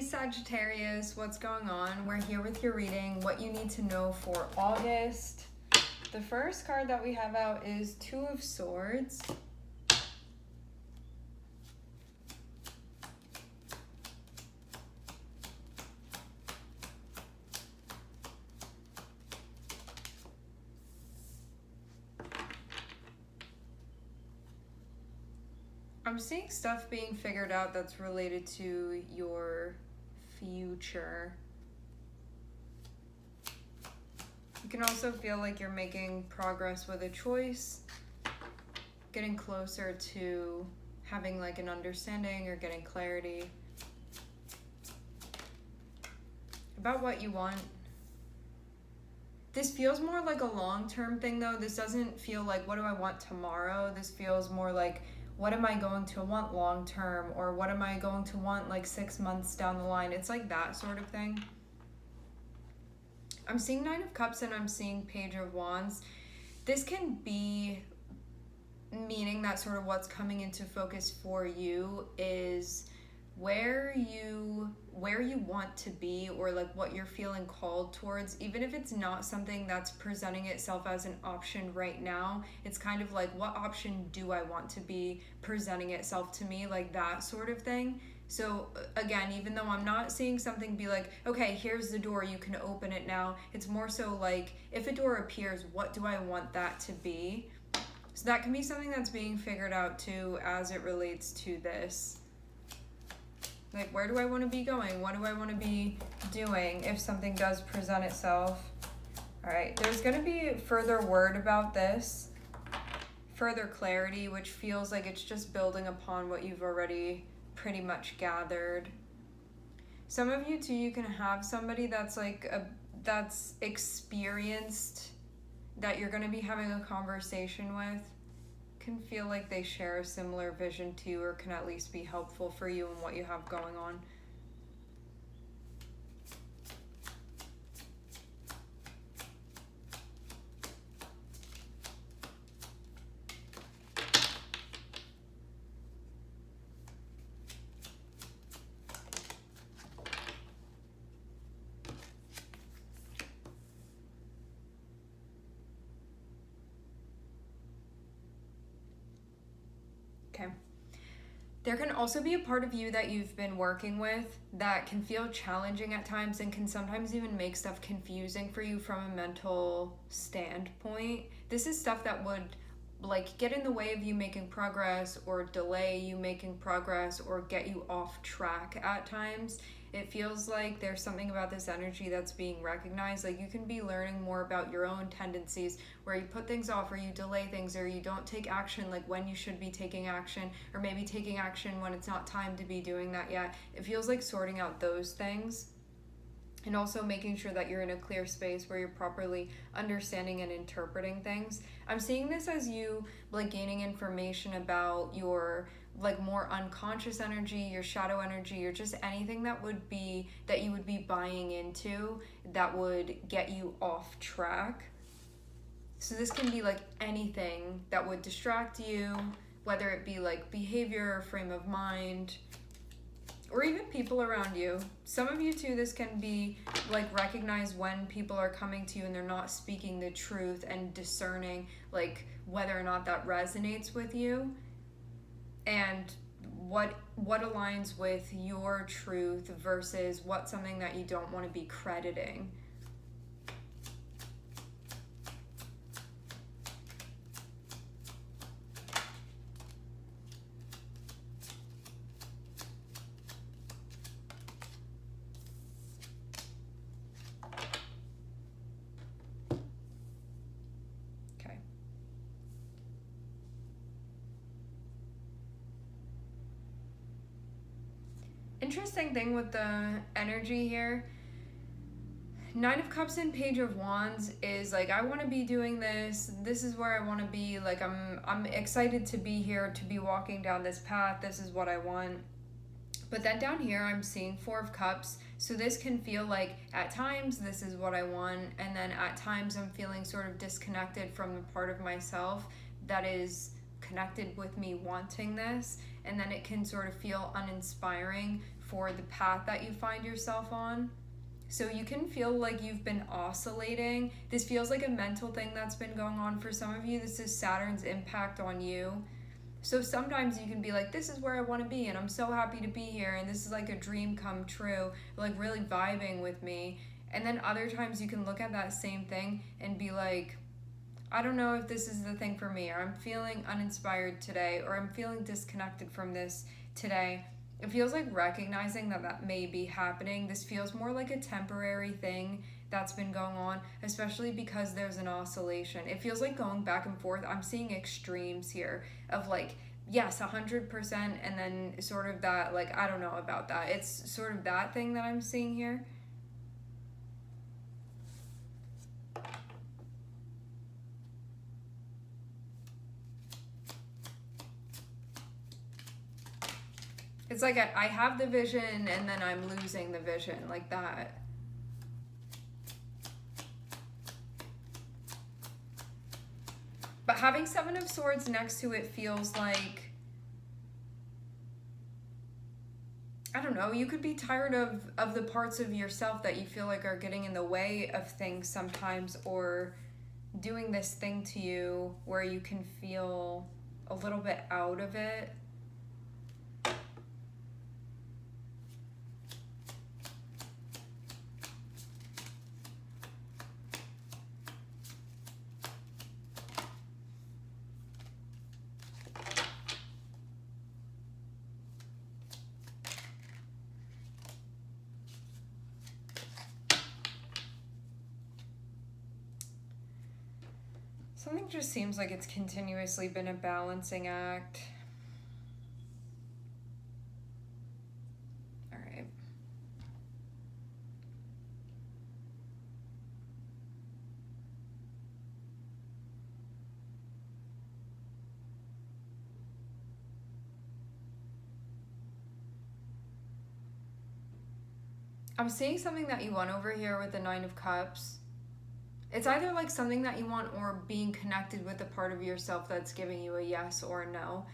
Sagittarius, what's going on? We're here with your reading, what you need to know for August. The first card that we have out is Two of Swords. I'm seeing stuff being figured out that's related to your future. You can also feel like you're making progress with a choice, getting closer to having like an understanding or getting clarity about what you want. This feels more like a long-term thing though. This doesn't feel like, what do I want tomorrow? This feels more like, what am I going to want long-term, or what am I going to want like 6 months down the line? It's like that sort of thing. I'm seeing Nine of Cups and I'm seeing Page of Wands. This can be meaning that sort of what's coming into focus for you is where you want to be, or like what you're feeling called towards. Even if it's not something that's presenting itself as an option right now, it's kind of like, what option do I want to be presenting itself to me, like that sort of thing. So again, even though I'm not seeing something be like, okay, here's the door, you can open it now, it's more so like, if a door appears, what do I want that to be? So that can be something that's being figured out too as it relates to this. Like, where do I want to be going? What do I want to be doing if something does present itself? All right, there's going to be further word about this, further clarity, which feels like it's just building upon what you've already pretty much gathered. Some of you too, you can have somebody that's like that's experienced, that you're going to be having a conversation with. Can feel like they share a similar vision to you, or can at least be helpful for you and what you have going on. Okay. There can also be a part of you that you've been working with that can feel challenging at times and can sometimes even make stuff confusing for you from a mental standpoint. This is stuff that would like get in the way of you making progress, or delay you making progress, or get you off track at times. It feels like there's something about this energy that's being recognized. Like, you can be learning more about your own tendencies, where you put things off, or you delay things, or you don't take action like when you should be taking action, or maybe taking action when it's not time to be doing that yet. It feels like sorting out those things, and also making sure that you're in a clear space where you're properly understanding and interpreting things. I'm seeing this as you like gaining information about your like more unconscious energy, your shadow energy, or just anything that you would be buying into that would get you off track. So this can be like anything that would distract you, whether it be like behavior, frame of mind, or even people around you. Some of you too, this can be like recognize when people are coming to you and they're not speaking the truth, and discerning like whether or not that resonates with you, and what aligns with your truth versus what's something that you don't want to be crediting. Interesting thing with the energy here, Nine of Cups and Page of Wands is like, I want to be doing this. This is where I want to be. Like, I'm excited to be here, to be walking down this path. This is what I want. But then down here, I'm seeing Four of Cups. So this can feel like at times this is what I want, and then at times I'm feeling sort of disconnected from the part of myself that is connected with me wanting this. And then it can sort of feel uninspiring for the path that you find yourself on. So you can feel like you've been oscillating. This feels like a mental thing that's been going on for some of you. This is Saturn's impact on you. So sometimes you can be like, this is where I want to be, and I'm so happy to be here, and this is like a dream come true, like really vibing with me. And then other times you can look at that same thing and be like, I don't know if this is the thing for me, or I'm feeling uninspired today, or I'm feeling disconnected from this today. It feels like recognizing that that may be happening. This feels more like a temporary thing that's been going on, especially because there's an oscillation. It feels like going back and forth. I'm seeing extremes here of like, yes, 100%, and then sort of that, like, I don't know about that. It's sort of that thing that I'm seeing here. It's like I have the vision and then I'm losing the vision, like that. But having Seven of Swords next to it feels like, I don't know, you could be tired of the parts of yourself that you feel like are getting in the way of things sometimes, or doing this thing to you where you can feel a little bit out of it. Something just seems like it's continuously been a balancing act. All right. I'm seeing something that you want over here with the Nine of Cups. It's either like something that you want or being connected with a part of yourself that's giving you a yes or a no.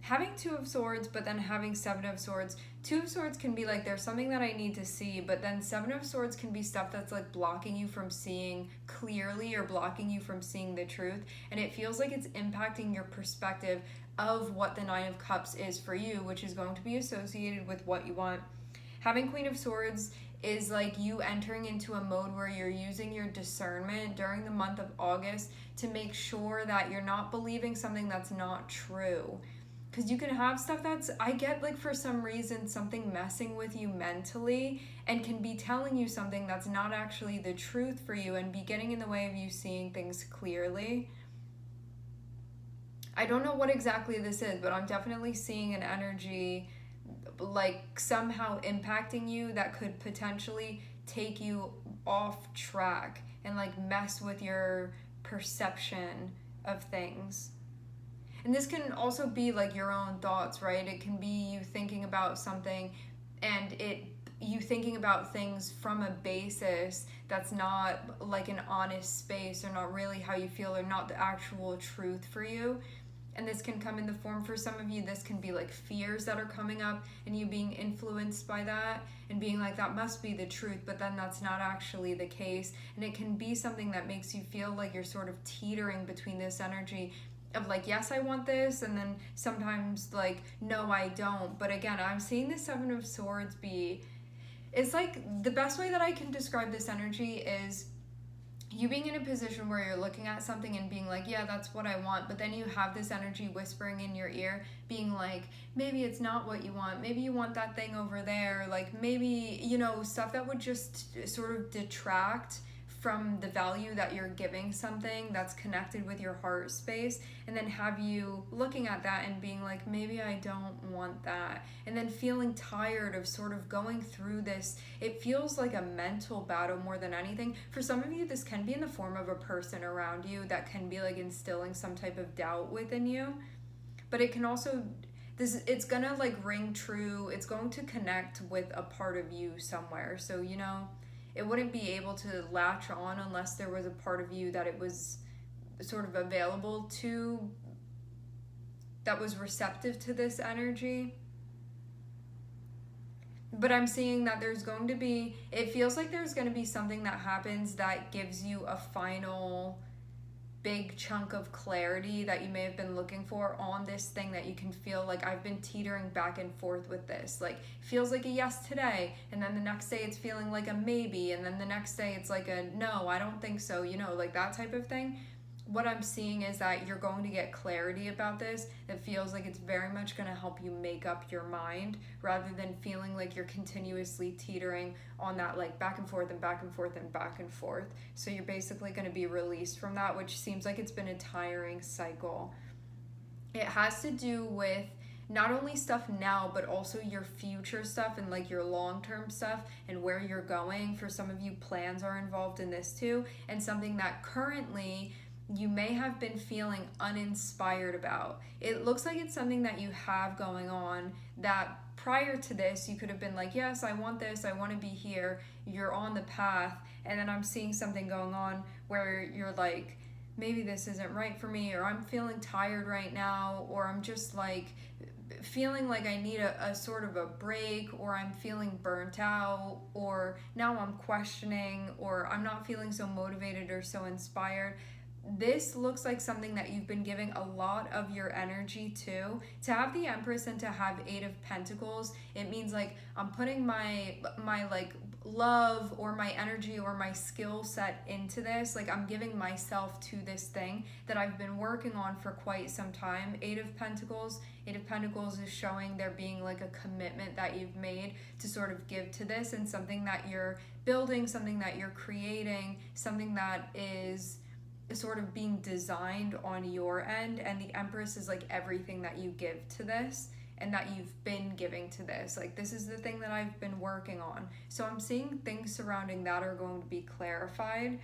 Having Two of Swords, but then having Seven of Swords. Two of Swords can be like, there's something that I need to see, but then Seven of Swords can be stuff that's like blocking you from seeing clearly or blocking you from seeing the truth. And it feels like it's impacting your perspective of what the Nine of Cups is for you, which is going to be associated with what you want. Having Queen of Swords is like you entering into a mode where you're using your discernment during the month of August to make sure that you're not believing something that's not true. Because you can have stuff that's, I get like for some reason, something messing with you mentally and can be telling you something that's not actually the truth for you and be getting in the way of you seeing things clearly. I don't know what exactly this is, but I'm definitely seeing an energy like somehow impacting you that could potentially take you off track and like mess with your perception of things. And this can also be like your own thoughts, right? It can be you thinking about something and you thinking about things from a basis that's not like an honest space, or not really how you feel, or not the actual truth for you. And this can come in the form, for some of you, this can be like fears that are coming up and you being influenced by that and being like, that must be the truth, but then that's not actually the case. And it can be something that makes you feel like you're sort of teetering between this energy of like, yes, I want this, and then sometimes like, no, I don't. But again, I'm seeing the Seven of Swords be, it's like the best way that I can describe this energy is you being in a position where you're looking at something and being like, yeah, that's what I want, but then you have this energy whispering in your ear, being like, maybe it's not what you want, maybe you want that thing over there, like maybe, you know, stuff that would just sort of detract from the value that you're giving something that's connected with your heart space, and then have you looking at that and being like, maybe I don't want that, and then feeling tired of sort of going through this. It feels like a mental battle more than anything. For some of you, this can be in the form of a person around you that can be like instilling some type of doubt within you, but it can also, it's gonna like ring true, it's going to connect with a part of you somewhere. So, you know, it wouldn't be able to latch on unless there was a part of you that it was sort of available to, that was receptive to this energy. But I'm seeing that it feels like there's going to be something that happens that gives you a final big chunk of clarity that you may have been looking for on this thing that you can feel like I've been teetering back and forth with this. Like, feels like a yes today, and then the next day it's feeling like a maybe, and then the next day it's like a no, I don't think so, like that type of thing. What I'm seeing is that you're going to get clarity about this. It feels like it's very much going to help you make up your mind rather than feeling like you're continuously teetering on that like back and forth and back and forth and back and forth. So you're basically going to be released from that, which seems like it's been a tiring cycle. It has to do with not only stuff now, but also your future stuff and like your long-term stuff and where you're going. For some of you, plans are involved in this too, and something that currently you may have been feeling uninspired about. It looks like it's something that you have going on that prior to this you could have been like, yes, I want this, I want to be here, you're on the path. And then I'm seeing something going on where you're like, maybe this isn't right for me, or I'm feeling tired right now, or I'm just like feeling like I need a sort of a break, or I'm feeling burnt out, or now I'm questioning, or I'm not feeling so motivated or so inspired. This looks like something that you've been giving a lot of your energy to have the Empress and to have Eight of Pentacles. It means like I'm putting my like love or my energy or my skill set into this. Like I'm giving myself to this thing that I've been working on for quite some time. Eight of Pentacles is showing there being like a commitment that you've made to sort of give to this, and something that you're building, something that you're creating, something that is sort of being designed on your end. And the Empress is like everything that you give to this and that you've been giving to this. Like, this is the thing that I've been working on. So I'm seeing things surrounding that are going to be clarified.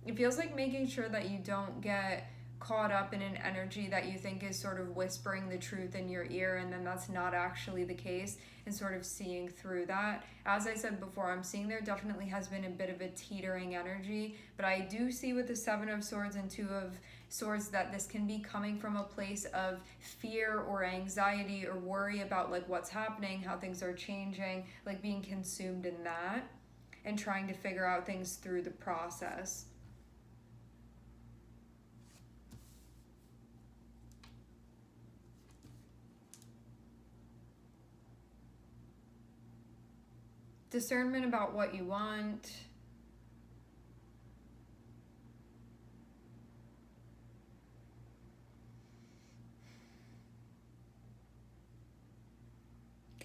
It feels like making sure that you don't get caught up in an energy that you think is sort of whispering the truth in your ear, and then that's not actually the case, and sort of seeing through that. As I said before, I'm seeing there definitely has been a bit of a teetering energy, but I do see with the Seven of Swords and Two of Swords that this can be coming from a place of fear or anxiety or worry about like what's happening, how things are changing, like being consumed in that and trying to figure out things through the process. Discernment about what you want.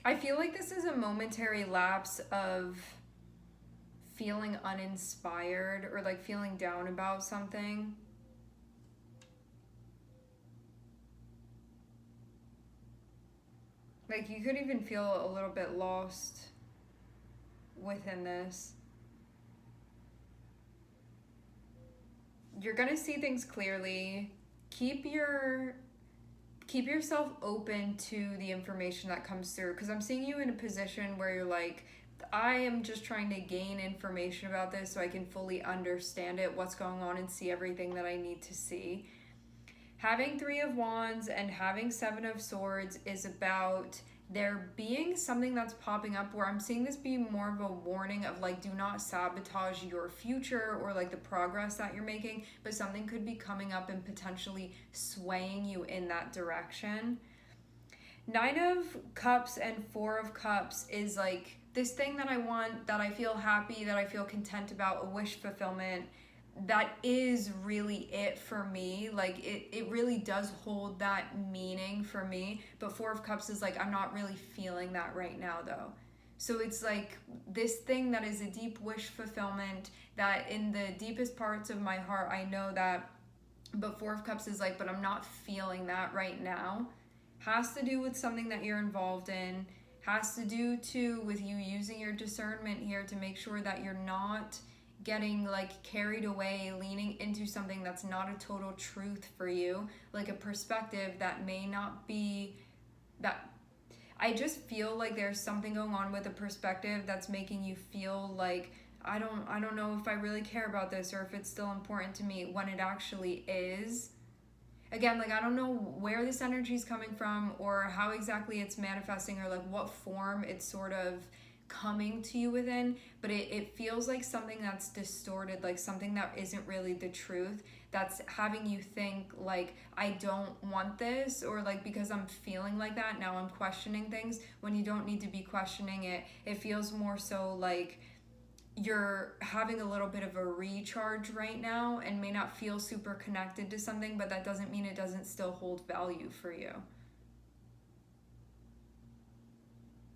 I feel like this is a momentary lapse of feeling uninspired or like feeling down about something. Like you could even feel a little bit lost within this. You're gonna see things clearly. Keep yourself open to the information that comes through, because I'm seeing you in a position where you're like, I am just trying to gain information about this so I can fully understand it, what's going on, and see everything that I need to see. Having Three of Wands and having Seven of Swords is about there being something that's popping up where I'm seeing this be more of a warning of like, do not sabotage your future or like the progress that you're making, but something could be coming up and potentially swaying you in that direction. Nine of Cups and Four of Cups is like this thing that I want, that I feel happy, that I feel content about, a wish fulfillment. That is really it for me. Like it really does hold that meaning for me. But Four of Cups is like, I'm not really feeling that right now though. So it's like this thing that is a deep wish fulfillment that in the deepest parts of my heart, I know that, but Four of Cups is like, but I'm not feeling that right now. Has to do with something that you're involved in. Has to do too with you using your discernment here to make sure that you're not getting like carried away, leaning into something that's not a total truth for you, like a perspective that may not be that. I just feel like there's something going on with a perspective that's making you feel like I don't know if I really care about this or if it's still important to me, when it actually is. Again, like I don't know where this energy is coming from or how exactly it's manifesting or like what form it's sort of coming to you within, but it feels like something that's distorted, like something that isn't really the truth, that's having you think like, I don't want this, or like because I'm feeling like that, now I'm questioning things, when you don't need to be questioning it. It feels more so like you're having a little bit of a recharge right now and may not feel super connected to something, but that doesn't mean it doesn't still hold value for you.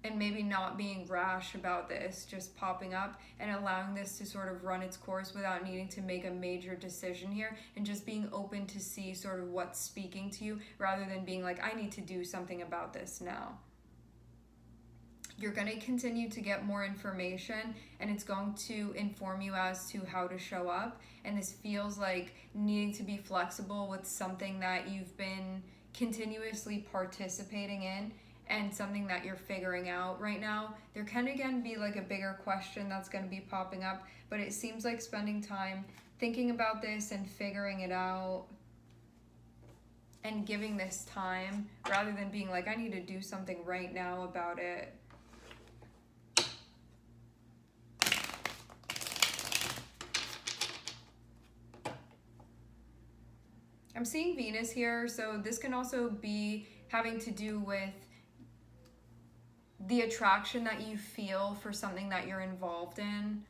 And maybe not being rash about this, just popping up and allowing this to sort of run its course without needing to make a major decision here, and just being open to see sort of what's speaking to you rather than being like, I need to do something about this now. You're going to continue to get more information, and it's going to inform you as to how to show up. And this feels like needing to be flexible with something that you've been continuously participating in and something that you're figuring out right now. There can again be like a bigger question that's going to be popping up, but it seems like spending time thinking about this and figuring it out and giving this time rather than being like, I need to do something right now about it. I'm seeing Venus here, so this can also be having to do with the attraction that you feel for something that you're involved in,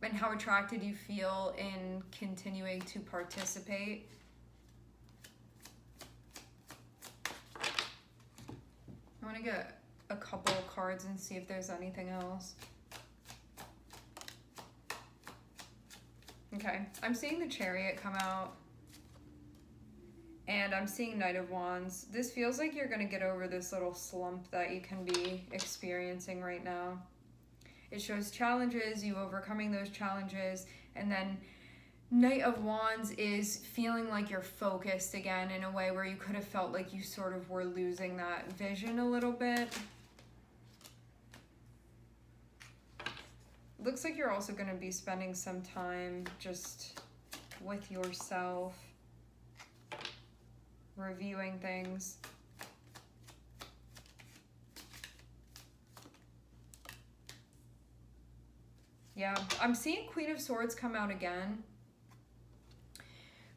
and how attracted you feel in continuing to participate. I want to get a couple of cards and see if there's anything else. Okay, I'm seeing the Chariot come out. And I'm seeing Knight of Wands. This feels like you're going to get over this little slump that you can be experiencing right now. It shows challenges, you overcoming those challenges, and then Knight of Wands is feeling like you're focused again in a way where you could have felt like you sort of were losing that vision a little bit. Looks like you're also going to be spending some time just with yourself, reviewing things. Yeah, I'm seeing Queen of Swords come out again.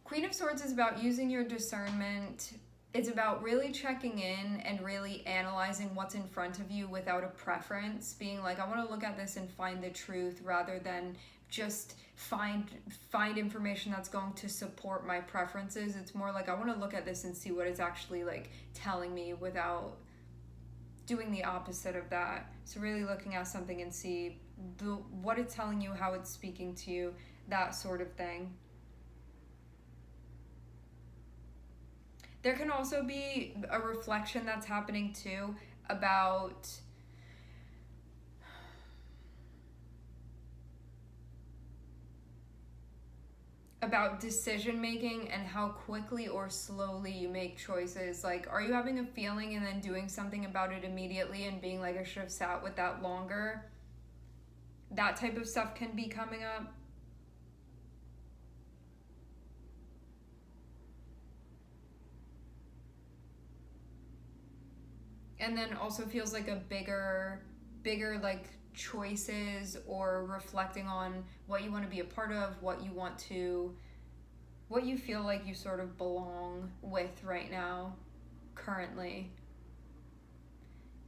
Queen of Swords is about using your discernment. It's about really checking in and really analyzing what's in front of you without a preference. Being like, I want to look at this and find the truth rather than just find information that's going to support my preferences. It's more like, I want to look at this and see what it's actually like telling me without doing the opposite of that. So really looking at something and see what it's telling you, how it's speaking to you, that sort of thing. There can also be a reflection that's happening too about decision making and how quickly or slowly you make choices. Like, are you having a feeling and then doing something about it immediately and being like, I should have sat with that longer? That type of stuff can be coming up. And then also feels like a bigger like choices, or reflecting on what you want to be a part of, what you feel like you sort of belong with right now, currently.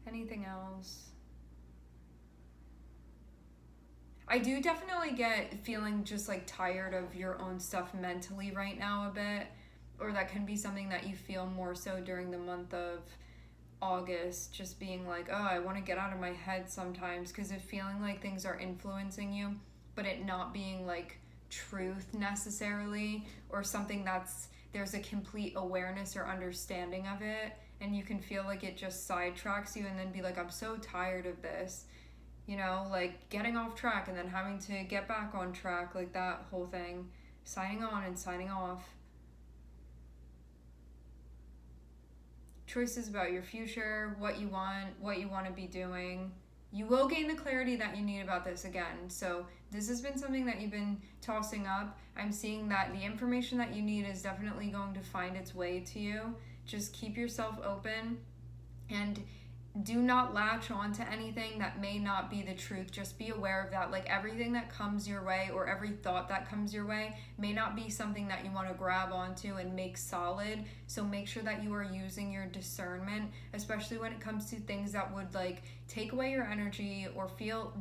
Anything else? I do definitely get feeling just like tired of your own stuff mentally right now a bit, or that can be something that you feel more so during the month of August, just being like, oh, I want to get out of my head sometimes, because of feeling like things are influencing you, but it not being like truth necessarily, or something there's a complete awareness or understanding of it, and you can feel like it just sidetracks you and then be like, I'm so tired of this, like getting off track and then having to get back on track, like that whole thing, signing on and signing off. Choices about your future, what you want to be doing. You will gain the clarity that you need about this again. So this has been something that you've been tossing up. I'm seeing that the information that you need is definitely going to find its way to you. Just keep yourself open And do not latch on to anything that may not be the truth. Just be aware of that. Like, everything that comes your way, or every thought that comes your way, may not be something that you want to grab onto and make solid. So make sure that you are using your discernment, especially when it comes to things that would like take away your energy or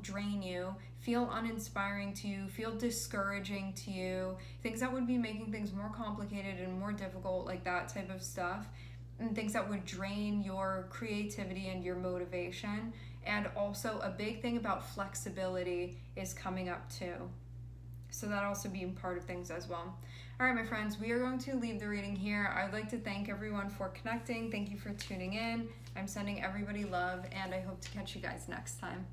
drain you, feel uninspiring to you, feel discouraging to you, things that would be making things more complicated and more difficult, like that type of stuff, and things that would drain your creativity and your motivation. And also, a big thing about flexibility is coming up too. So that also being part of things as well. All right, my friends, we are going to leave the reading here. I'd like to thank everyone for connecting. Thank you for tuning in. I'm sending everybody love, and I hope to catch you guys next time.